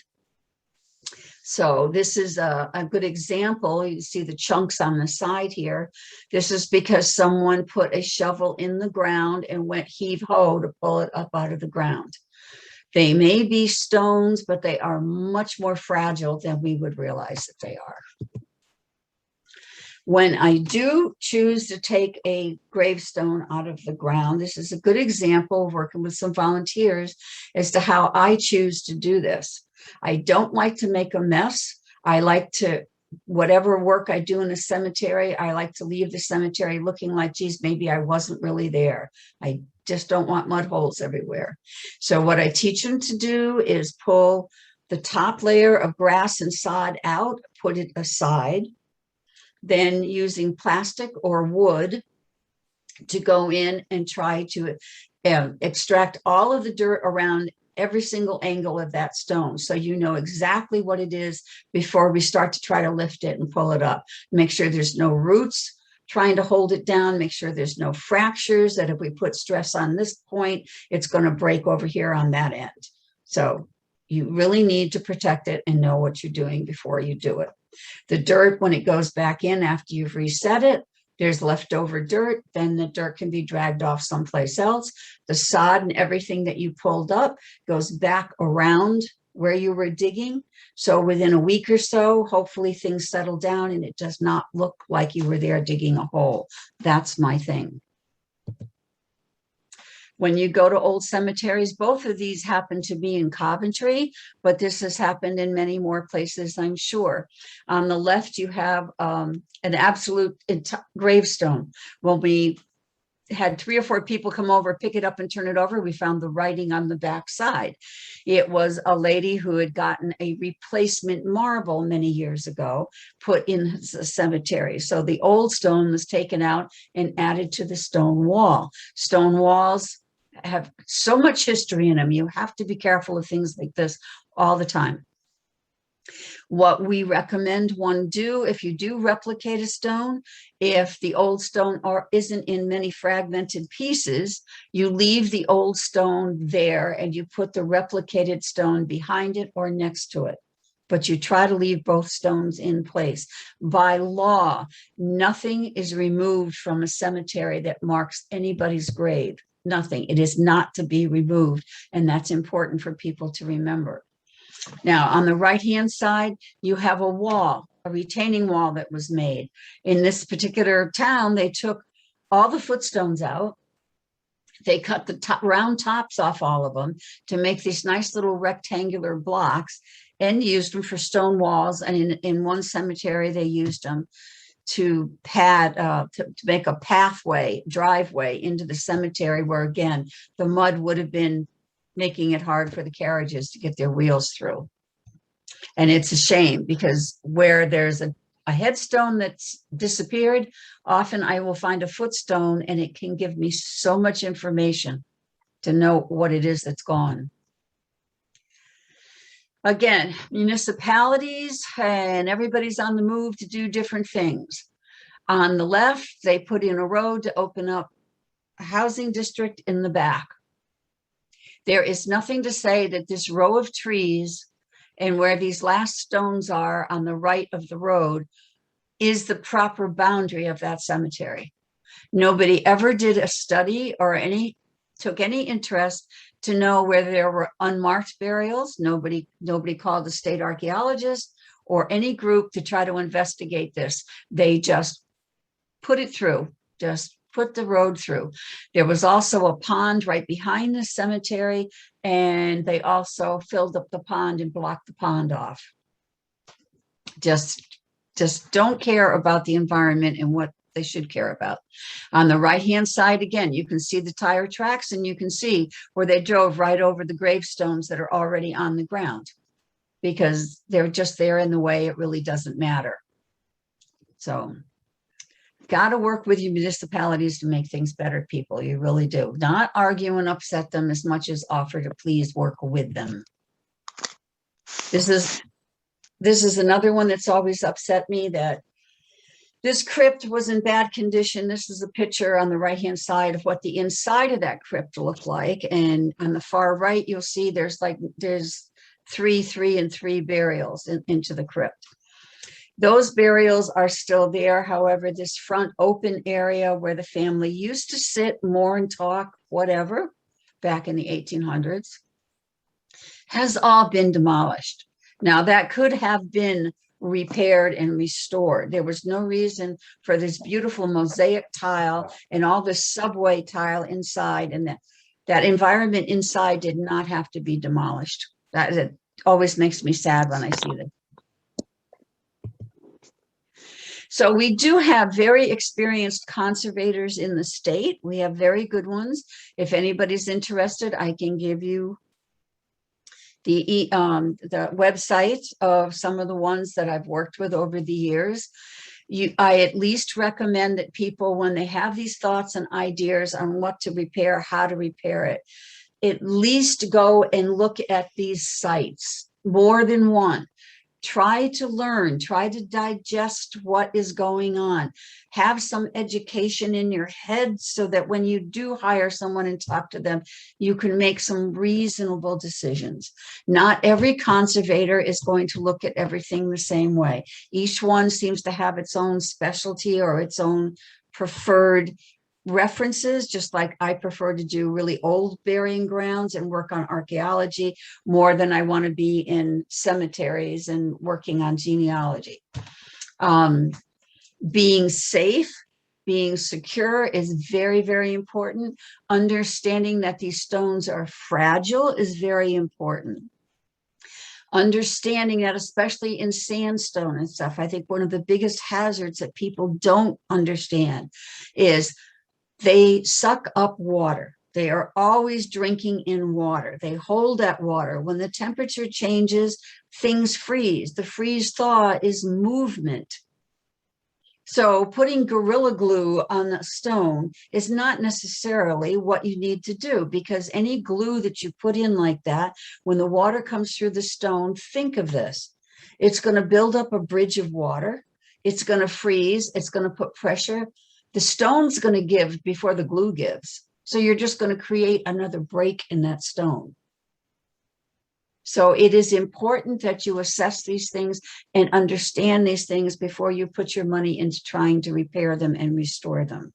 So this is a good example. You see the chunks on the side here. This is because someone put a shovel in the ground and went heave-ho to pull it up out of the ground. They may be stones, but they are much more fragile than we would realize that they are. When I do choose to take a gravestone out of the ground, this is a good example of working with some volunteers as to how I choose to do this. I don't like to make a mess. I like to, whatever work I do in a cemetery, I like to leave the cemetery looking like, geez, maybe I wasn't really there. I just don't want mud holes everywhere. So what I teach them to do is pull the top layer of grass and sod out, put it aside. Then using plastic or wood to go in and try to extract all of the dirt around every single angle of that stone. So you know exactly what it is before we start to try to lift it and pull it up. Make sure there's no roots trying to hold it down. Make sure there's no fractures, that if we put stress on this point, it's going to break over here on that end. So you really need to protect it and know what you're doing before you do it. The dirt, when it goes back in after you've reset it, there's leftover dirt, then the dirt can be dragged off someplace else. The sod and everything that you pulled up goes back around where you were digging. So within a week or so, hopefully things settle down and it does not look like you were there digging a hole. That's my thing. When you go to old cemeteries, both of these happen to be in Coventry, but this has happened in many more places, I'm sure. On the left, you have an absolute gravestone. When we had 3 or 4 people come over, pick it up and turn it over, we found the writing on the back side. It was a lady who had gotten a replacement marble many years ago, put in the cemetery. So the old stone was taken out and added to the stone wall. Stone walls have so much history in them. You have to be careful of things like this all the time. What we recommend one do, if you do replicate a stone, if the old stone isn't in many fragmented pieces, you leave the old stone there and you put the replicated stone behind it or next to it. But you try to leave both stones in place. By law, nothing is removed from a cemetery that marks anybody's grave. Nothing. It is not to be removed. And that's important for people to remember. Now, on the right-hand side, you have a wall, a retaining wall that was made. In this particular town, they took all the footstones out. They cut the round tops off all of them to make these nice little rectangular blocks and used them for stone walls. And in one cemetery, they used them to pad, to make a pathway, driveway into the cemetery where, again, the mud would have been making it hard for the carriages to get their wheels through. And it's a shame because where there's a headstone that's disappeared, often I will find a footstone and it can give me so much information to know what it is that's gone. Again, municipalities and everybody's on the move to do different things. On the left, they put in a road to open up a housing district in the back. There is nothing to say that this row of trees and where these last stones are on the right of the road is the proper boundary of that cemetery. Nobody ever did a study or took any interest to know whether there were unmarked burials. Nobody called a state archaeologist or any group to try to investigate this. They just put it through, just put the road through. There was also a pond right behind the cemetery, and they also filled up the pond and blocked the pond off. just don't care about the environment and what they should care about. On the right-hand side, again, you can see the tire tracks, and you can see where they drove right over the gravestones that are already on the ground, because they're just there in the way. It really doesn't matter. So got to work with your municipalities to make things better, people. You really do. Not argue and upset them as much as offer to please work with them. This is another one that's always upset me, that this crypt was in bad condition. This is a picture on the right-hand side of what the inside of that crypt looked like. And on the far right, you'll see there's three and three burials into the crypt. Those burials are still there. However, this front open area where the family used to sit, mourn, talk, whatever, back in the 1800s, has all been demolished. Now, that could have been repaired and restored. There was no reason for this beautiful mosaic tile and all this subway tile inside, and that environment inside did not have to be demolished. That always makes me sad when I see that. So we do have very experienced conservators in the state. We have very good ones. If anybody's interested, I can give you the website of some of the ones that I've worked with over the years. I at least recommend that people, when they have these thoughts and ideas on what to repair, how to repair it, at least go and look at these sites, more than one. Try to learn, try to digest what is going on. Have some education in your head so that when you do hire someone and talk to them, you can make some reasonable decisions. Not every conservator is going to look at everything the same way. Each one seems to have its own specialty or its own preferred references, just like I prefer to do really old burying grounds and work on archaeology more than I want to be in cemeteries and working on genealogy. Being safe, being secure is very, very important. Understanding that these stones are fragile is very important. Understanding that, especially in sandstone and stuff, I think one of the biggest hazards that people don't understand is they suck up water. They are always drinking in water. They hold that water. When the temperature changes, things freeze. The freeze thaw is movement. So putting Gorilla Glue on the stone is not necessarily what you need to do, because any glue that you put in like that, when the water comes through the stone, think of this. It's going to build up a bridge of water. It's going to freeze. It's going to put pressure. The stone's going to give before the glue gives. So you're just going to create another break in that stone. So it is important that you assess these things and understand these things before you put your money into trying to repair them and restore them.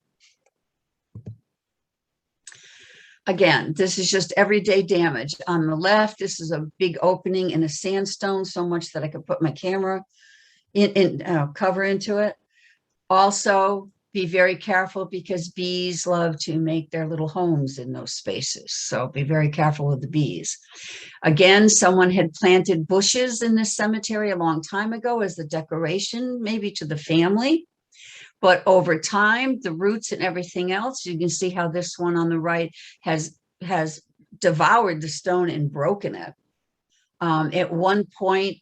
Again, this is just everyday damage. On the left, this is a big opening in a sandstone, so much that I could put my camera cover into it. Also, be very careful, because bees love to make their little homes in those spaces. So be very careful with the bees. Again, someone had planted bushes in this cemetery a long time ago as a decoration, maybe to the family. But over time, the roots and everything else, you can see how this one on the right has devoured the stone and broken it. At one point,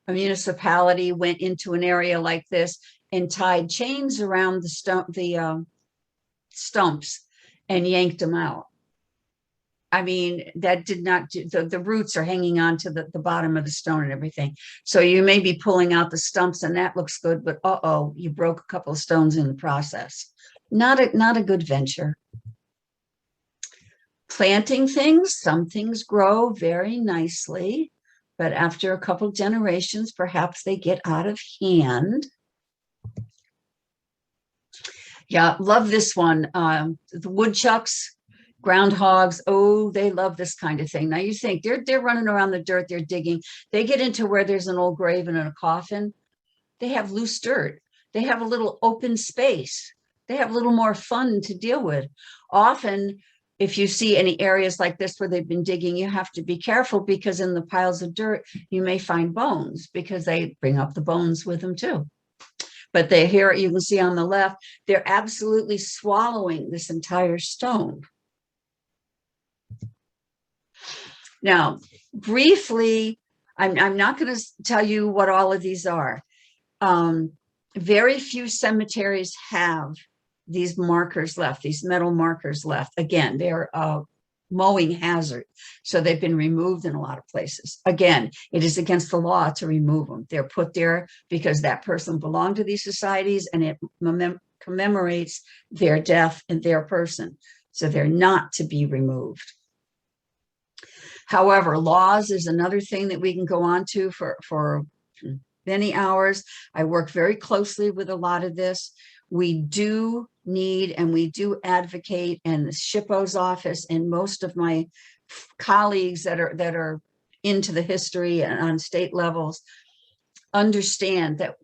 a municipality went into an area like this and tied chains around the stumps and yanked them out. I mean, that did not do, the roots are hanging on to the bottom of the stone and everything. So you may be pulling out the stumps and that looks good, but uh-oh, you broke a couple of stones in the process. Not a good venture. Planting things, some things grow very nicely, but after a couple generations, perhaps they get out of hand. Yeah, love this one. The woodchucks, groundhogs, oh, they love this kind of thing. Now you think they're running around the dirt, they're digging. They get into where there's an old grave and a coffin. They have loose dirt. They have a little open space. They have a little more fun to deal with. Often if you see any areas like this where they've been digging, you have to be careful, because in the piles of dirt, you may find bones, because they bring up the bones with them too. But they here, you can see on the left, they're absolutely swallowing this entire stone. Now, briefly, I'm not going to tell you what all of these are. Very few cemeteries have these markers left, these metal markers left. Again, they're a mowing hazard, so they've been removed in a lot of places. Again, it is against the law to remove them. They're put there because that person belonged to these societies, and it commemorates their death and their person. So they're not to be removed. However, laws is another thing that we can go on to for many hours. I work very closely with a lot of this. We do need, and we do advocate, and the SHPO's office and most of my colleagues that are into the history and on state levels understand that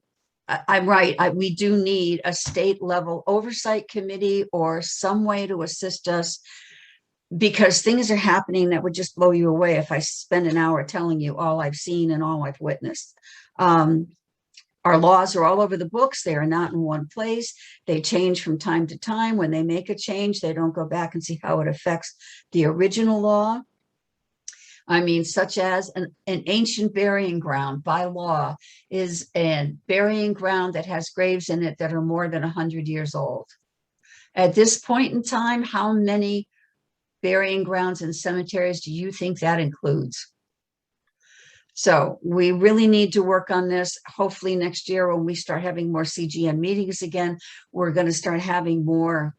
I'm right. We do need a state level oversight committee or some way to assist us, because things are happening that would just blow you away if I spend an hour telling you all I've seen and all I've witnessed. Our laws are all over the books. They are not in one place. They change from time to time. When they make a change, they don't go back and see how it affects the original law. I mean, such as an ancient burying ground by law is a burying ground that has graves in it that are more than 100 years old. At this point in time, how many burying grounds and cemeteries do you think that includes? So we really need to work on this. Hopefully next year, when we start having more CGN meetings again, we're going to start having more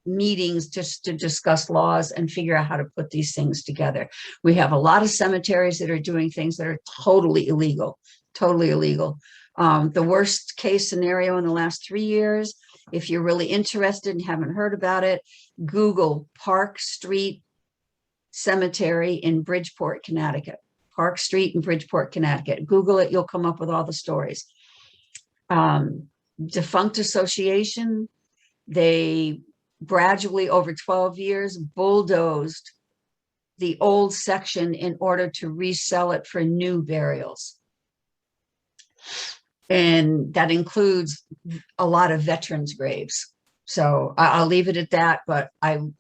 meetings just to discuss laws and figure out how to put these things together. We have a lot of cemeteries that are doing things that are totally illegal, totally illegal. The worst case scenario in the last 3 years, if you're really interested and haven't heard about it, Google Park Street Cemetery in Bridgeport, Connecticut. Park Street in Bridgeport, Connecticut. Google it, you'll come up with all the stories. Defunct Association, they gradually over 12 years bulldozed the old section in order to resell it for new burials. And that includes a lot of veterans' graves. So I'll leave it at that, but I'll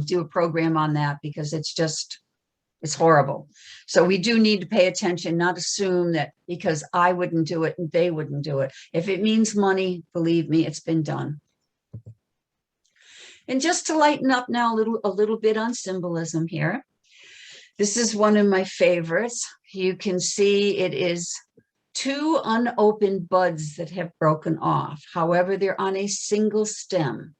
do a program on that, because it's horrible. So we do need to pay attention, not assume that because I wouldn't do it and they wouldn't do it. If it means money, believe me, it's been done. And just to lighten up now a little bit on symbolism here. This is one of my favorites. You can see it is 2 unopened buds that have broken off. However, they're on a single stem.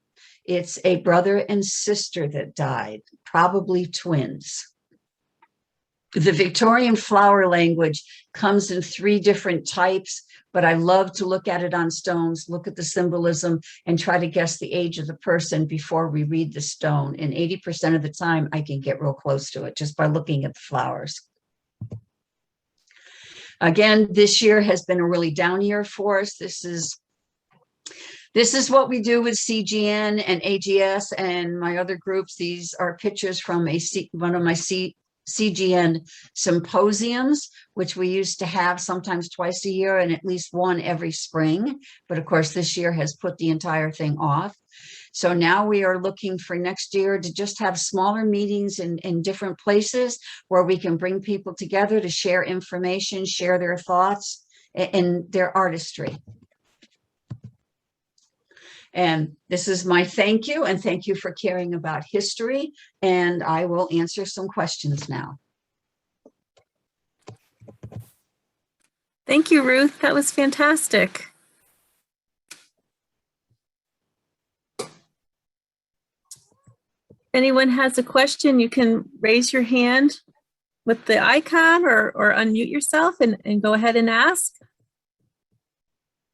It's a brother and sister that died, probably twins. The Victorian flower language comes in 3 different types, but I love to look at it on stones, look at the symbolism, and try to guess the age of the person before we read the stone. And 80% of the time, I can get real close to it just by looking at the flowers. Again, this year has been a really down year for us. This is what we do with CGN and AGS and my other groups. These are pictures from one of my CGN symposiums, which we used to have sometimes twice a year and at least one every spring. But of course, this year has put the entire thing off. So now we are looking for next year to just have smaller meetings in different places where we can bring people together to share information, share their thoughts and their artistry. And this is my thank you, and thank you for caring about history. And I will answer some questions now. Thank you, Ruth. That was fantastic. If anyone has a question, you can raise your hand with the icon or unmute yourself and go ahead and ask.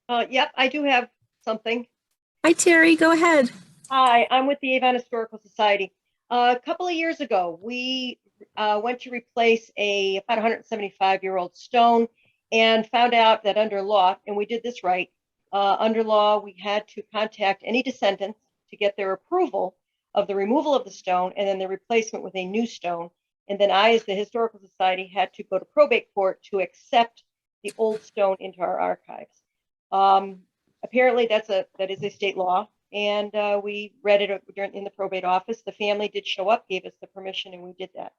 Yep, I do have something. Hi, Terry, go ahead. Hi, I'm with the Avon Historical Society. A couple of years ago, we went to replace about 175-year-old stone and found out that under law, and we did this right, under law, we had to contact any descendants to get their approval of the removal of the stone and then the replacement with a new stone. And then I, as the Historical Society, had to go to probate court to accept the old stone into our archives. Apparently that is a state law, and we read it in the probate office. The family did show up, gave us the permission, and we did that.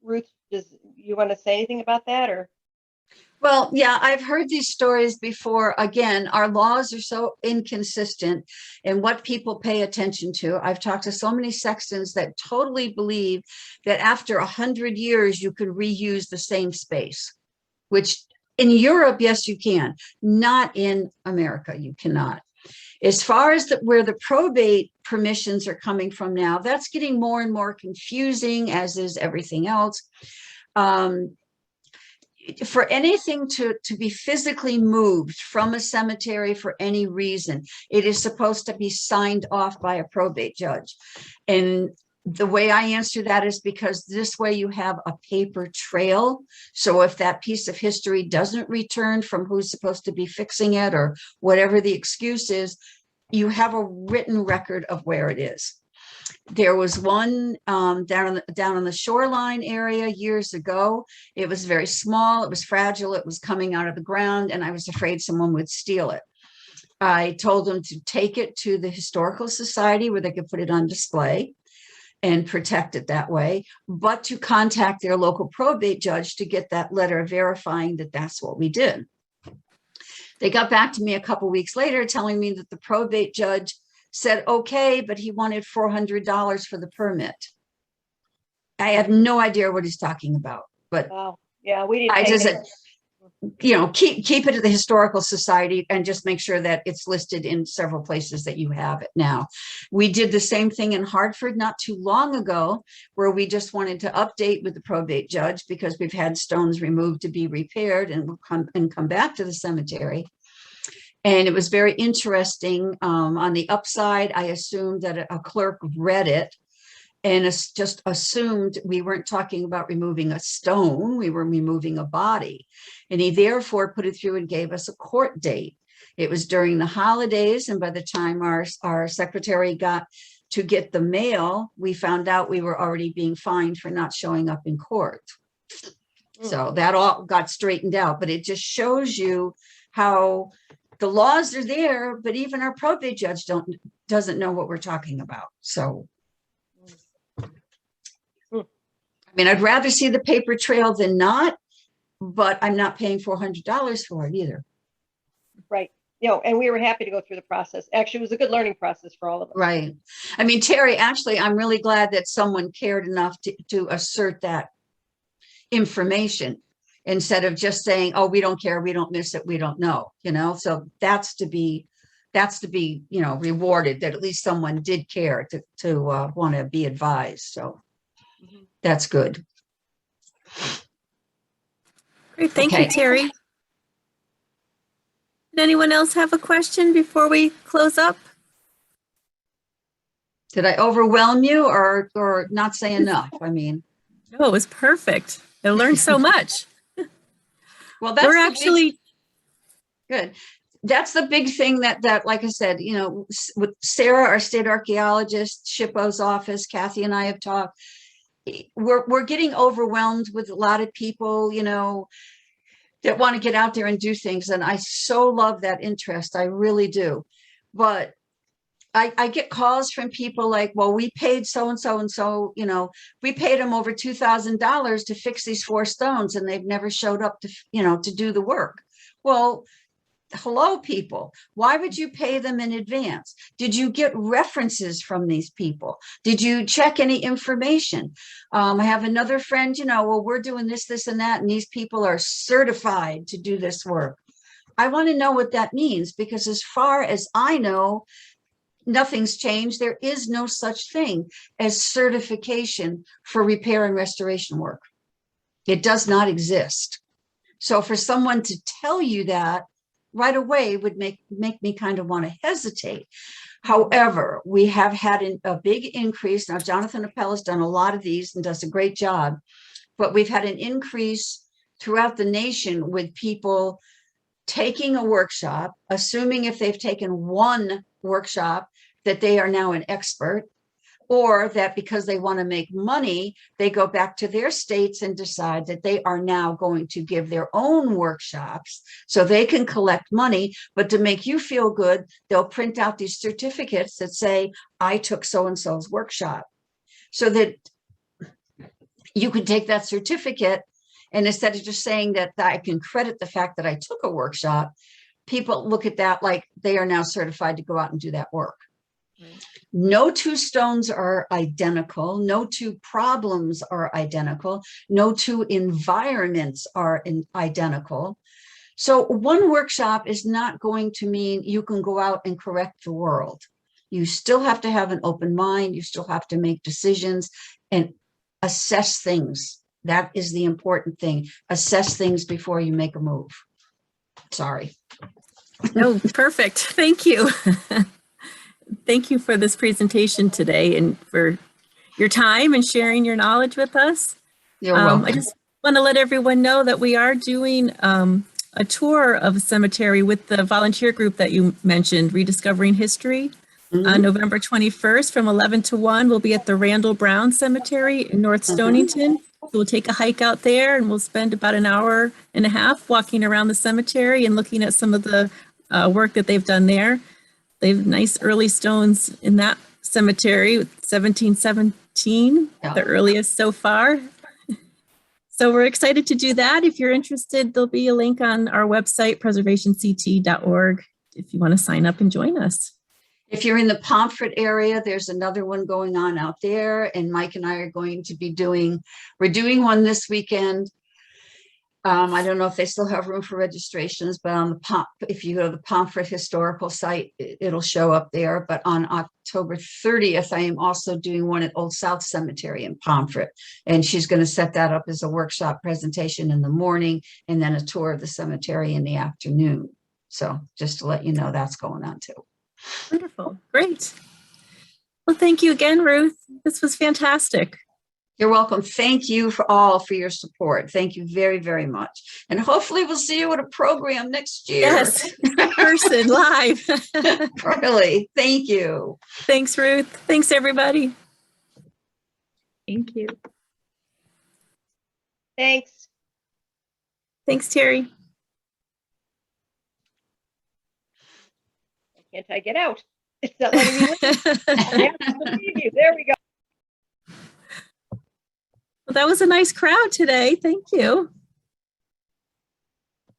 Ruth, does you want to say anything about that, or? Well, yeah, I've heard these stories before. Again, our laws are so inconsistent in what people pay attention to. I've talked to so many sextons that totally believe that after 100 years, you could reuse the same space, which in Europe, yes, you can. Not in America, you cannot. As far as where the probate permissions are coming from now, that's getting more and more confusing, as is everything else. For anything to be physically moved from a cemetery for any reason, it is supposed to be signed off by a probate judge. And the way I answer that is because this way you have a paper trail. So if that piece of history doesn't return from who's supposed to be fixing it or whatever the excuse is, you have a written record of where it is. There was one down on the shoreline area years ago. It was very small, it was fragile, it was coming out of the ground, and I was afraid someone would steal it. I told them to take it to the Historical Society where they could put it on display and protect it that way, but to contact their local probate judge to get that letter verifying that that's what we did. They got back to me a couple weeks later telling me that the probate judge said, okay, but he wanted $400 for the permit. I have no idea what he's talking about, but Wow. Yeah, we didn't. I just said, you know, keep it at the Historical Society and just make sure that it's listed in several places that you have it now. We did the same thing in Hartford not too long ago, where we just wanted to update with the probate judge because we've had stones removed to be repaired and will come back to the cemetery. And it was very interesting. On the upside, I assumed that a clerk read it and just assumed we weren't talking about removing a stone, we were removing a body. And he therefore put it through and gave us a court date. It was during the holidays, and by the time our secretary got to get the mail, we found out we were already being fined for not showing up in court. So that all got straightened out, but it just shows you how the laws are there, but even our probate judge doesn't know what we're talking about. So, I mean, I'd rather see the paper trail than not, but I'm not paying $400 for it either. Right. You know, and we were happy to go through the process. Actually, it was a good learning process for all of us. Right. I mean, Terry, actually, I'm really glad that someone cared enough to assert that information, instead of just saying, oh, we don't care, we don't miss it, we don't know, you know. So that's to be, you know, rewarded, that at least someone did care to want to be advised. So that's good. Great, thank you, Okay. Terry. Did anyone else have a question before we close up? Did I overwhelm you or not say enough? I mean, No, it was perfect. I learned so much. well, that's We're actually good. That's the big thing that like I said, you know, with Sarah, our state archaeologist, Shippo's office, Kathy and I have talked. We're getting overwhelmed with a lot of people, you know, that want to get out there and do things. And I so love that interest. I really do. But I get calls from people like, well, we paid so-and-so and so, you know, we paid them over $2,000 to fix these 4 stones and they've never showed up to, you know, to do the work. Well, hello, people. Why would you pay them in advance? Did you get references from these people? Did you check any information? I have another friend, you know, well, we're doing this, this, and that, and these people are certified to do this work. I want to know what that means, because as far as I know, nothing's changed. There is no such thing as certification for repair and restoration work. It does not exist. So for someone to tell you that right away would make me kind of want to hesitate. However, we have had a big increase. Now, Jonathan Appel has done a lot of these and does a great job, but we've had an increase throughout the nation with people taking a workshop, assuming if they've taken one workshop that they are now an expert, or that because they want to make money, they go back to their states and decide that they are now going to give their own workshops so they can collect money. But to make you feel good, they'll print out these certificates that say, I took so-and-so's workshop, so that you can take that certificate, and instead of just saying that I can credit the fact that I took a workshop, people look at that like they are now certified to go out and do that work. Right. No two stones are identical. No two problems are identical. No two environments are identical. So one workshop is not going to mean you can go out and correct the world. You still have to have an open mind. You still have to make decisions and assess things. That is the important thing. Assess things before you make a move. Sorry. Oh, perfect. Thank you. Thank you for this presentation today and for your time and sharing your knowledge with us. You're welcome. I just want to let everyone know that we are doing a tour of a cemetery with the volunteer group that you mentioned, Rediscovering History. On November 21st from 11 to 1, we'll be at the Randall Brown Cemetery in North Stonington. So we'll take a hike out there and we'll spend about an hour and a half walking around the cemetery and looking at some of the work that they've done there. They have nice early stones in that cemetery, 1717, the earliest so far. So we're excited to do that. If you're interested, there'll be a link on our website, preservationct.org, if you want to sign up and join us. If you're in the Pomfret area, there's another one going on out there, and Mike and I are going to be we're doing one this weekend. I don't know if they still have room for registrations, but on if you go to the Pomfret historical site, it'll show up there. But on October 30th, I am also doing one at Old South Cemetery in Pomfret, and she's going to set that up as a workshop presentation in the morning and then a tour of the cemetery in the afternoon. So just to let you know, that's going on too. Wonderful. Great. Well, thank you again, Ruth. This was fantastic. You're welcome. Thank you for your support. Thank you very, very much. And hopefully we'll see you at a program next year. Yes, in person, live. Really. Thank you. Thanks, Ruth. Thanks, everybody. Thank you. Thanks. Thanks, Terry. Can't I get out? It's not letting me leave. Yeah, there we go. Well, that was a nice crowd today. Thank you.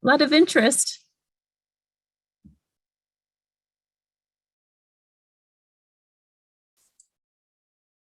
A lot of interest.